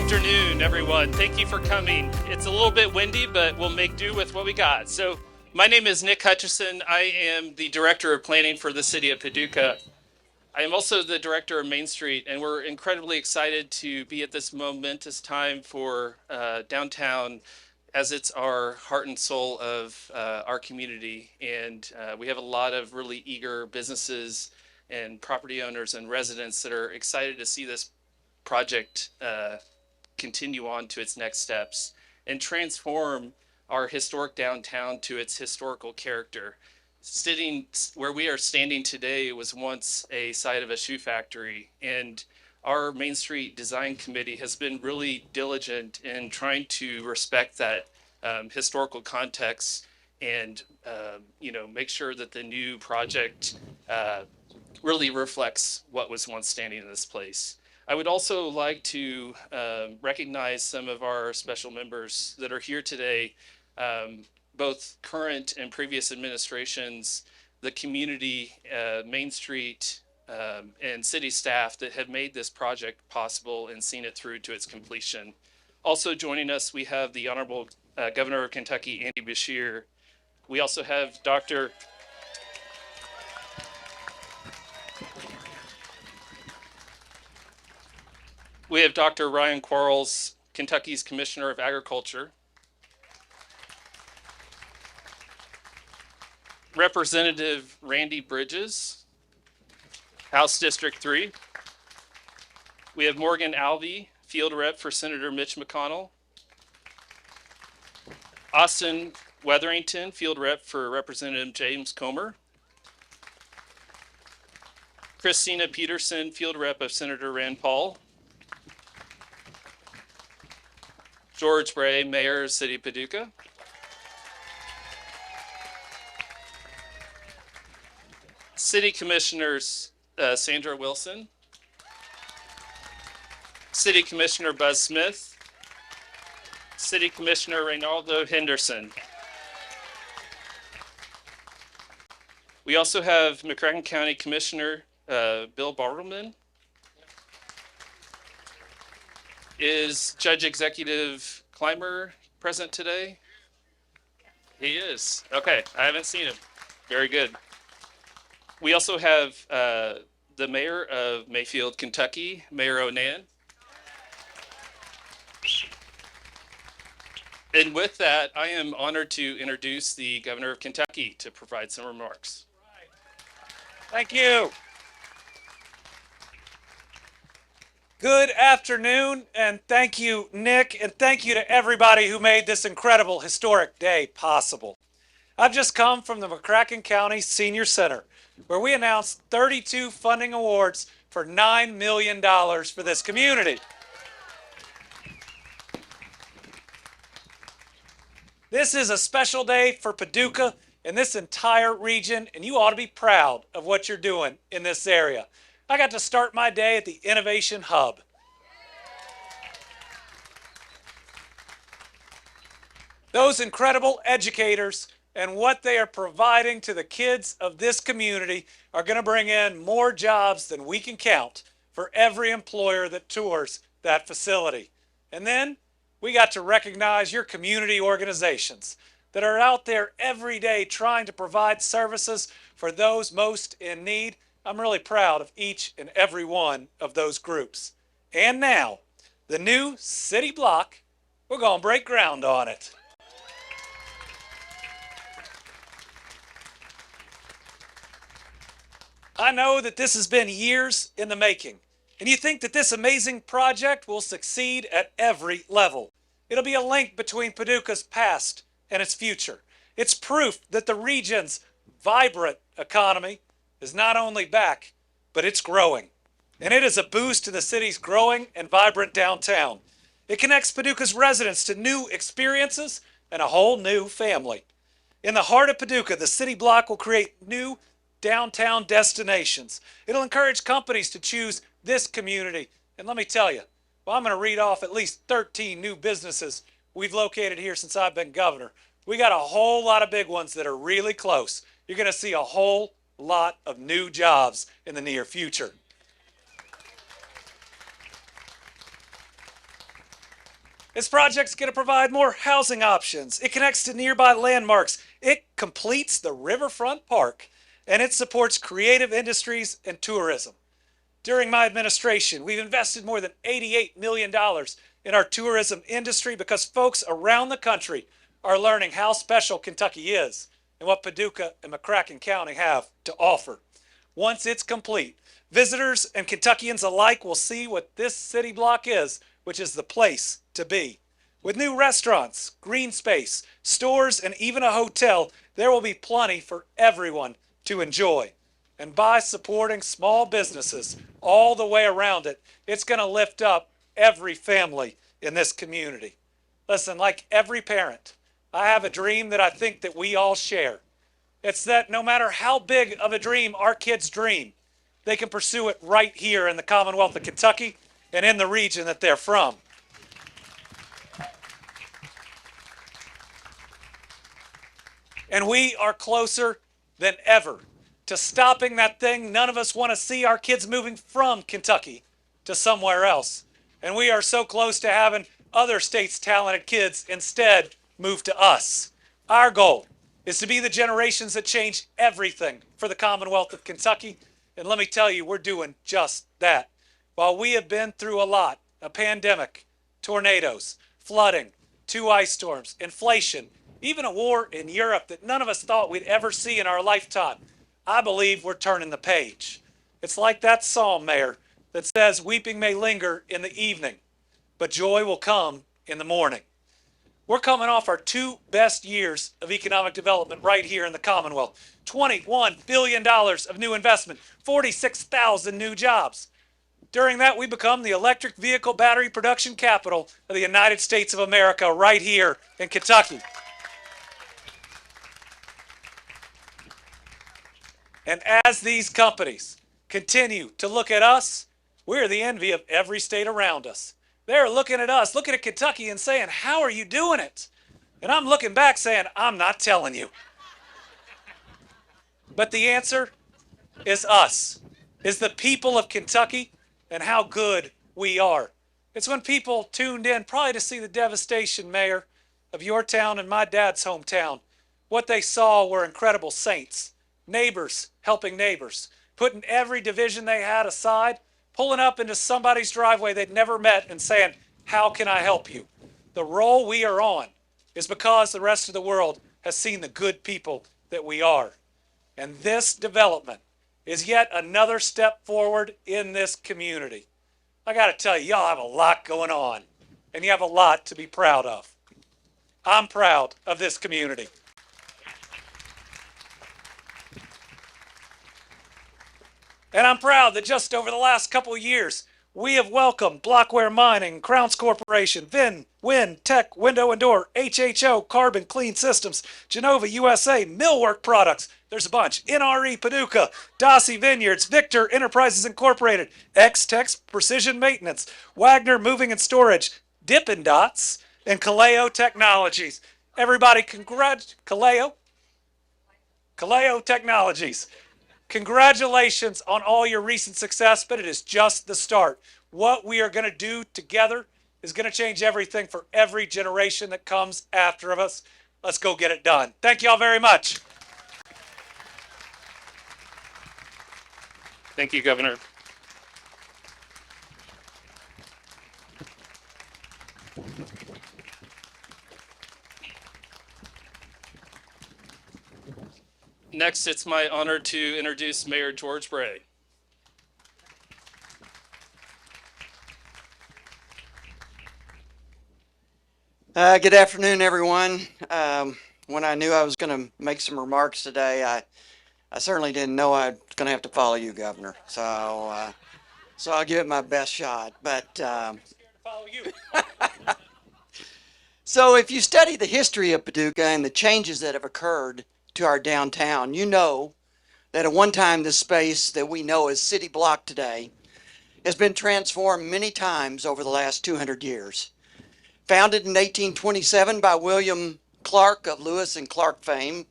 afternoon, everyone. Thank you for coming. It's a little bit windy, but we'll make do with what we got. So my name is Nick Hutchison. I am the Director of Planning for the City of Paducah. I am also the Director of Main Street, and we're incredibly excited to be at this momentous time for downtown, as it's our heart and soul of our community. And we have a lot of really eager businesses and property owners and residents that are excited to see this project continue on to its next steps and transform our historic downtown to its historical character. Sitting where we are standing today was once a site of a shoe factory, and our Main Street Design Committee has been really diligent in trying to respect that historical context and make sure that the new project really reflects what was once standing in this place. I would also like to recognize some of our special members that are here today, both current and previous administrations, the community, Main Street, and city staff that have made this project possible and seen it through to its completion. Also joining us, we have the Honorable Governor of Kentucky, Andy Beshear. We also have Dr. Ryan Quarles, Kentucky's Commissioner of Agriculture. Representative Randy Bridges, House District 3. We have Morgan Alvey, Field Rep for Senator Mitch McConnell. Austin Wetherington, Field Rep for Representative James Comer. Christina Peterson, Field Rep of Senator Rand Paul. George Bray, Mayor of City of Paducah. City Commissioners Sandra Wilson. City Commissioner Buzz Smith. City Commissioner Reynaldo Henderson. We also have McCracken County Commissioner Bill Bartleman. Is Judge Executive Clymer present today? He is. Okay, I haven't seen him. Very good. We also have the Mayor of Mayfield, Kentucky, Mayor Onan. And with that, I am honored to introduce the Governor of Kentucky to provide some remarks. Thank you. Good afternoon, and thank you, Nick, and thank you to everybody who made this incredible historic day possible. I've just come from the McCracken County Senior Center, where we announced 32 funding awards for $9 million for this community. This is a special day for Paducah and this entire region, and you ought to be proud of what you're doing in this area. I got to start my day at the Innovation Hub. Those incredible educators and what they are providing to the kids of this community are going to bring in more jobs than we can count for every employer that tours that facility. And then we got to recognize your community organizations that are out there every day trying to provide services for those most in need. I'm really proud of each and every one of those groups. And now, the new city block, we're going to break ground on it. I know that this has been years in the making, and you think that this amazing project will succeed at every level. It'll be a link between Paducah's past and its future. It's proof that the region's vibrant economy is not only back, but it's growing. And it is a boost to the city's growing and vibrant downtown. It connects Paducah's residents to new experiences and a whole new family. In the heart of Paducah, the city block will create new downtown destinations. It'll encourage companies to choose this community. And let me tell you, well, I'm going to read off at least 13 new businesses we've located here since I've been governor. We got a whole lot of big ones that are really close. You're going to see a whole lot of new jobs in the near future. This project's going to provide more housing options. It connects to nearby landmarks. It completes the riverfront park, and it supports creative industries and tourism. During my administration, we've invested more than $88 million in our tourism industry because folks around the country are learning how special Kentucky is and what Paducah and McCracken County have to offer. Once it's complete, visitors and Kentuckians alike will see what this city block is, which is the place to be. With new restaurants, green space, stores, and even a hotel, there will be plenty for everyone to enjoy. And by supporting small businesses all the way around it, it's going to lift up every family in this community. Listen, like every parent, I have a dream that I think that we all share. It's that no matter how big of a dream our kids dream, they can pursue it right here in the Commonwealth of Kentucky and in the region that they're from. And we are closer than ever to stopping that thing none of us want to see, our kids moving from Kentucky to somewhere else. And we are so close to having other states' talented kids instead move to us. Our goal is to be the generations that change everything for the Commonwealth of Kentucky. And let me tell you, we're doing just that. While we have been through a lot, a pandemic, tornadoes, flooding, 2 ice storms, inflation, even a war in Europe that none of us thought we'd ever see in our lifetime, I believe we're turning the page. It's like that psalm, Mayor, that says, weeping may linger in the evening, but joy will come in the morning. We're coming off our 2 best years of economic development right here in the Commonwealth. $21 billion of new investment, 46,000 new jobs. During that, we become the electric vehicle battery production capital of the United States of America right here in Kentucky. And as these companies continue to look at us, we're the envy of every state around us. They're looking at us, looking at Kentucky and saying, how are you doing it? And I'm looking back saying, I'm not telling you. But the answer is us, is the people of Kentucky and how good we are. It's when people tuned in probably to see the devastation, Mayor, of your town and my dad's hometown. What they saw were incredible saints, neighbors helping neighbors, putting every division they had aside, pulling up into somebody's driveway they'd never met and saying, how can I help you? The role we are on is because the rest of the world has seen the good people that we are. And this development is yet another step forward in this community. I got to tell you, y'all have a lot going on, and you have a lot to be proud of. I'm proud of this community. And I'm proud that just over the last couple of years, we have welcomed Blockware Mining, Crowns Corporation, Vin, Wind, Tech, Window and Door, HHO, Carbon Clean Systems, Genova USA, Millwork Products, there's a bunch, NRE Paducah, Dossie Vineyards, Victor Enterprises Incorporated, X-Tex Precision Maintenance, Wagner Moving and Storage, Dippin' Dots, and Kaleo Technologies. Everybody Kaleo Technologies. Congratulations on all your recent success, but it is just the start. What we are going to do together is going to change everything for every generation that comes after us. Let's go get it done. Thank you all very much. Thank you, Governor. Next, it's my honor to introduce Mayor George Bray. Good afternoon, everyone. When I knew I was going to make some remarks today, I certainly didn't know I was going to have to follow you, Governor. So I'll give it my best shot. But Follow you. so if you study the history of Paducah and the changes that have occurred to our downtown, you know that at one time this space that we know as City Block today has been transformed many times over the last 200 years. Founded in 1827 by William Clark of Lewis and Clark fame,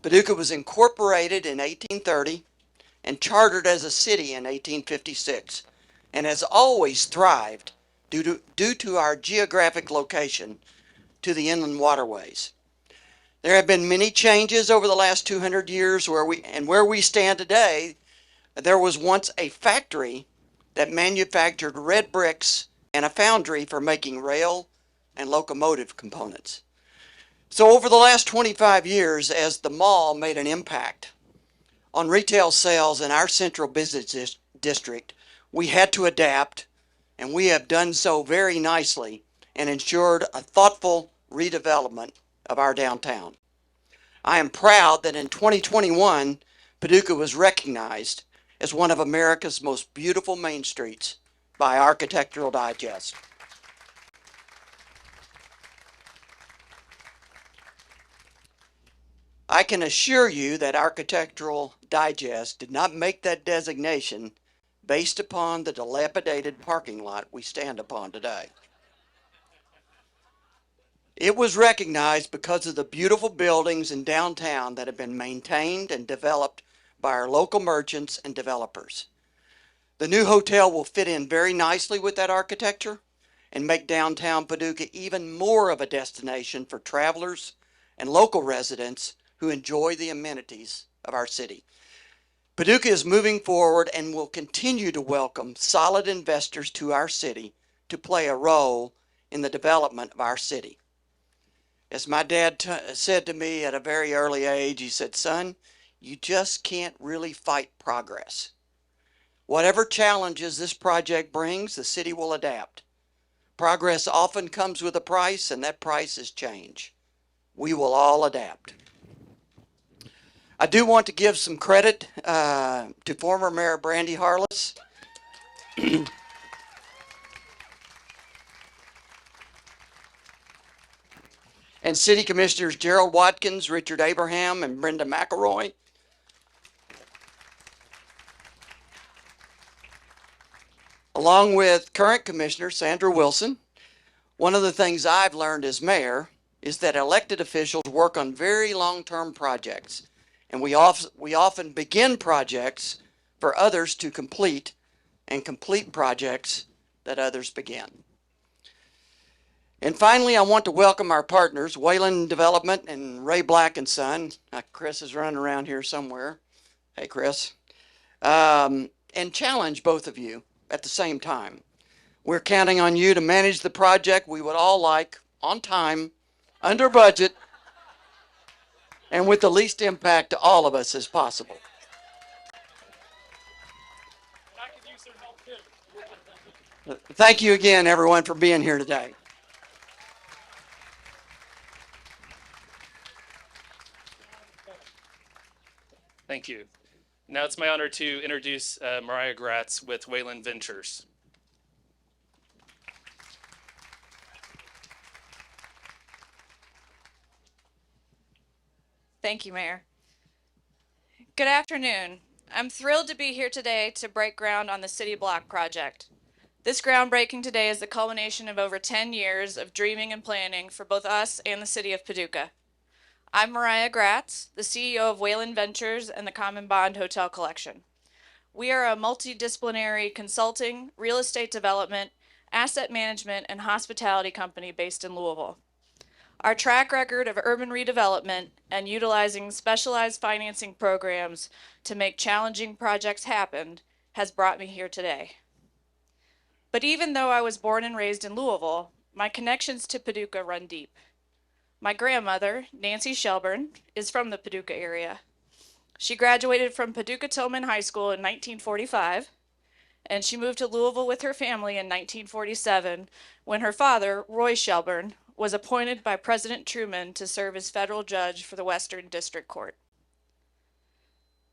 Paducah was incorporated in 1830 and chartered as a city in 1856 and has always thrived due to our geographic location to the inland waterways. There have been many changes over the last 200 years where we stand today. There was once a factory that manufactured red bricks and a foundry for making rail and locomotive components. So over the last 25 years, as the mall made an impact on retail sales in our central business district, we had to adapt, and we have done so very nicely and ensured a thoughtful redevelopment of our downtown. I am proud that in 2021, Paducah was recognized as one of America's most beautiful main streets by Architectural Digest. I can assure you that Architectural Digest did not make that designation based upon the dilapidated parking lot we stand upon today. It was recognized because of the beautiful buildings in downtown that have been maintained and developed by our local merchants and developers. The new hotel will fit in very nicely with that architecture and make downtown Paducah even more of a destination for travelers and local residents who enjoy the amenities of our city. Paducah is moving forward and will continue to welcome solid investors to our city to play a role in the development of our city. As my dad said to me at a very early age, he said, "Son, you just can't really fight progress. Whatever challenges this project brings, the city will adapt. Progress often comes with a price, and that price is change. We will all adapt." I do want to give some credit to former Mayor Brandy Harless. And City Commissioners Gerald Watkins, Richard Abraham, and Brenda McElroy. Along with current Commissioner Sandra Wilson. One of the things I've learned as mayor is that elected officials work on very long-term projects, and we often begin projects for others to complete and complete projects that others begin. And finally, I want to welcome our partners, Weyland Development and Ray Black and Son. Chris is running around here somewhere. Hey, Chris. And challenge both of you at the same time. We're counting on you to manage the project we would all like on time, under budget, and with the least impact to all of us as possible. I could use their help too. Thank you again, everyone, for being here today. Thank you. Now it's my honor to introduce Mariah Gratz with Weyland Ventures. Thank you, Mayor. Good afternoon. I'm thrilled to be here today to break ground on the City Block project. This groundbreaking today is the culmination of over 10 years of dreaming and planning for both us and the City of Paducah. I'm Mariah Gratz, the CEO of Weyland Ventures and the Common Bond Hotel Collection. We are a multidisciplinary consulting, real estate development, asset management, and hospitality company based in Louisville. Our track record of urban redevelopment and utilizing specialized financing programs to make challenging projects happen has brought me here today. But even though I was born and raised in Louisville, my connections to Paducah run deep. My grandmother, Nancy Shelburne, is from the Paducah area. She graduated from Paducah Tillman High School in 1945, and she moved to Louisville with her family in 1947 when her father, Roy Shelburne, was appointed by President Truman to serve as federal judge for the Western District Court.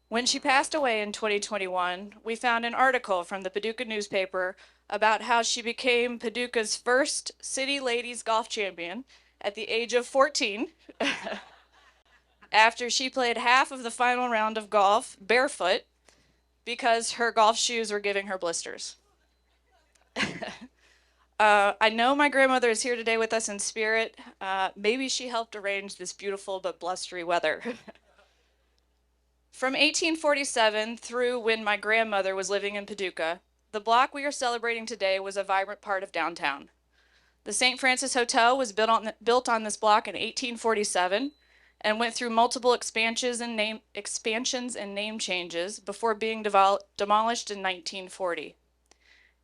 When she passed away in 2021, we found an article from the Paducah newspaper about how she became Paducah's first City Ladies Golf Champion at the age of 14 after she played half of the final round of golf barefoot because her golf shoes were giving her blisters. I know my grandmother is here today with us in spirit. Maybe she helped arrange this beautiful but blustery weather. From 1847 through when my grandmother was living in Paducah, the block we are celebrating today was a vibrant part of downtown. The St. Francis Hotel was built on this block in 1847 and went through multiple expansions and name changes before being demolished in 1940.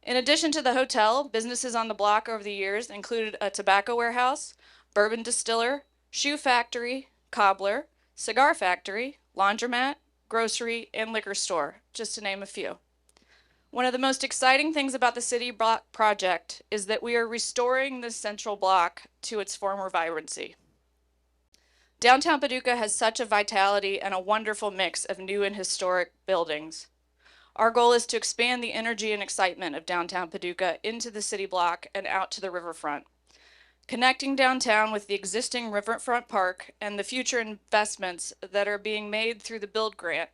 In addition to the hotel, businesses on the block over the years included a tobacco warehouse, bourbon distiller, shoe factory, cobbler, cigar factory, laundromat, grocery, and liquor store, just to name a few. One of the most exciting things about the City Block project is that we are restoring this central block to its former vibrancy. Downtown Paducah has such a vitality and a wonderful mix of new and historic buildings. Our goal is to expand the energy and excitement of downtown Paducah into the city block and out to the riverfront. Connecting downtown with the existing riverfront park and the future investments that are being made through the Build Grant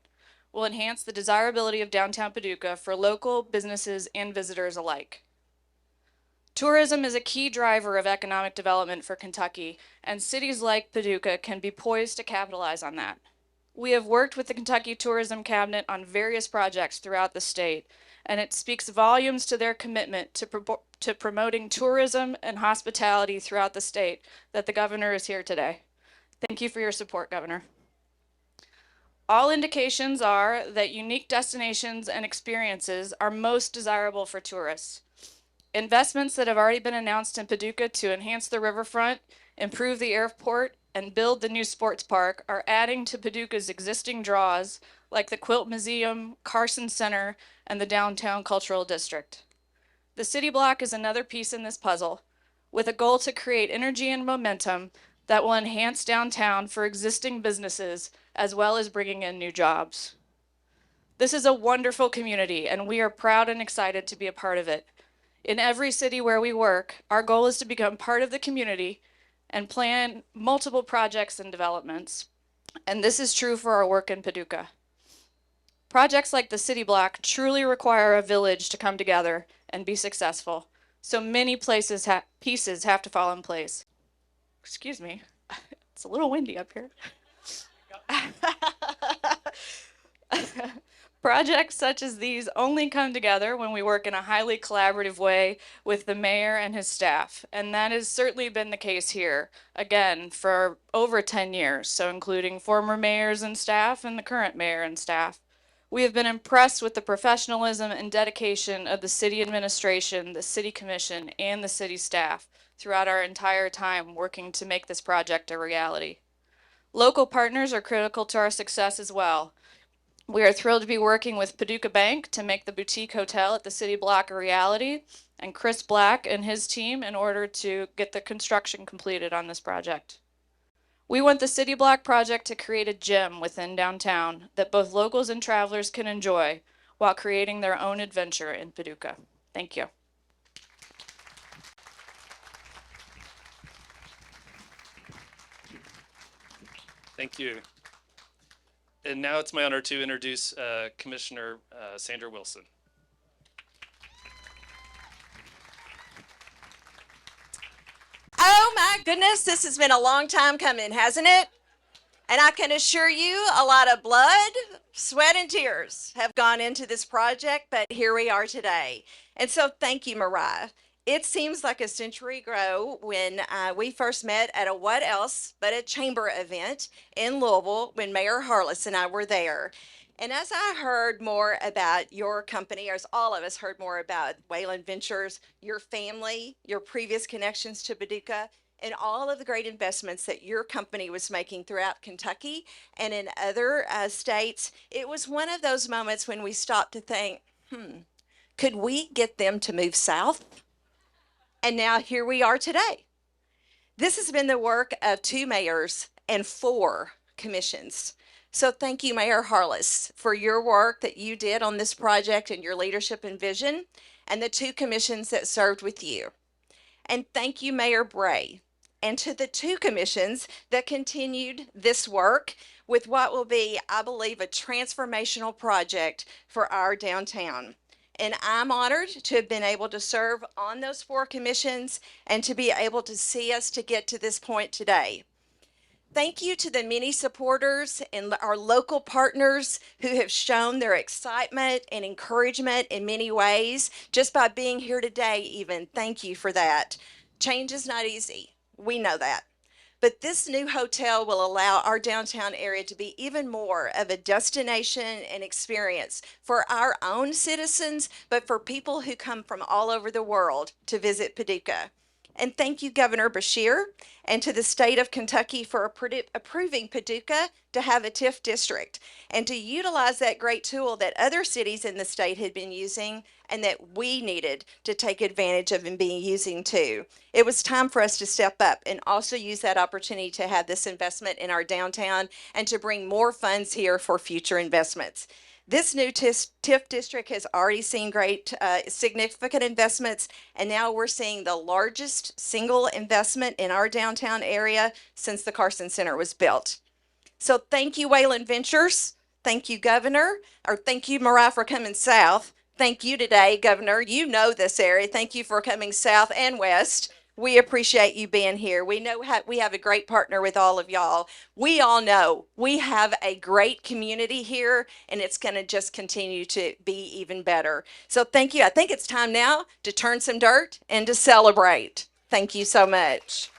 will enhance the desirability of downtown Paducah for local businesses and visitors alike. Tourism is a key driver of economic development for Kentucky, and cities like Paducah can be poised to capitalize on that. We have worked with the Kentucky Tourism Cabinet on various projects throughout the state, and it speaks volumes to their commitment to promoting tourism and hospitality throughout the state that the governor is here today. Thank you for your support, Governor. All indications are that unique destinations and experiences are most desirable for tourists. Investments that have already been announced in Paducah to enhance the riverfront, improve the airport, and build the new sports park are adding to Paducah's existing draws like the Quilt Museum, Carson Center, and the Downtown Cultural District. The city block is another piece in this puzzle, with a goal to create energy and momentum that will enhance downtown for existing businesses as well as bringing in new jobs. This is a wonderful community, and we are proud and excited to be a part of it. In every city where we work, our goal is to become part of the community and plan multiple projects and developments. And this is true for our work in Paducah. Projects like the city block truly require a village to come together and be successful. So many pieces have to fall in place. Excuse me, it's a little windy up here. Projects such as these only come together when we work in a highly collaborative way with the mayor and his staff, and that has certainly been the case here, again, for over 10 years, so including former mayors and staff and the current mayor and staff. We have been impressed with the professionalism and dedication of the city administration, the city commission, and the city staff throughout our entire time working to make this project a reality. Local partners are critical to our success as well. We are thrilled to be working with Paducah Bank to make the boutique hotel at the city block a reality, and Chris Black and his team in order to get the construction completed on this project. We want the city block project to create a gem within downtown that both locals and travelers can enjoy while creating their own adventure in Paducah. Thank you. Thank you. And now it's my honor to introduce Commissioner Sandra Wilson. Oh my goodness, this has been a long time coming, hasn't it? And I can assure you a lot of blood, sweat, and tears have gone into this project, but here we are today. And so thank you, Mariah. It seems like a century ago when we first met at a what else but a chamber event in Louisville when Mayor Harless and I were there. And as I heard more about your company, as all of us heard more about Weyland Ventures, your family, your previous connections to Paducah, and all of the great investments that your company was making throughout Kentucky and in other states, it was one of those moments when we stopped to think, could we get them to move south? And now here we are today. This has been the work of 2 mayors and 4 commissions. So thank you, Mayor Harless, for your work that you did on this project and your leadership and vision, and the 2 commissions that served with you. And thank you, Mayor Bray, and to the 2 commissions that continued this work with what will be, I believe, a transformational project for our downtown. And I'm honored to have been able to serve on those 4 commissions and to be able to see us to get to this point today. Thank you to the many supporters and our local partners who have shown their excitement and encouragement in many ways just by being here today even. Thank you for that. Change is not easy. We know that. But this new hotel will allow our downtown area to be even more of a destination and experience for our own citizens, but for people who come from all over the world to visit Paducah. And thank you, Governor Beshear, and to the state of Kentucky for approving Paducah to have a TIF district and to utilize that great tool that other cities in the state had been using and that we needed to take advantage of and be using too. It was time for us to step up and also use that opportunity to have this investment in our downtown and to bring more funds here for future investments. This new TIF district has already seen great significant investments, and now we're seeing the largest single investment in our downtown area since the Carson Center was built. So thank you, Weyland Ventures. Thank you, Governor, or thank you, Mariah, for coming south. Thank you today, Governor. You know this area. Thank you for coming south and west. We appreciate you being here. We know we have a great partner with all of y'all. We all know we have a great community here, and it's going to just continue to be even better. So thank you. I think it's time now to turn some dirt and to celebrate. Thank you so much.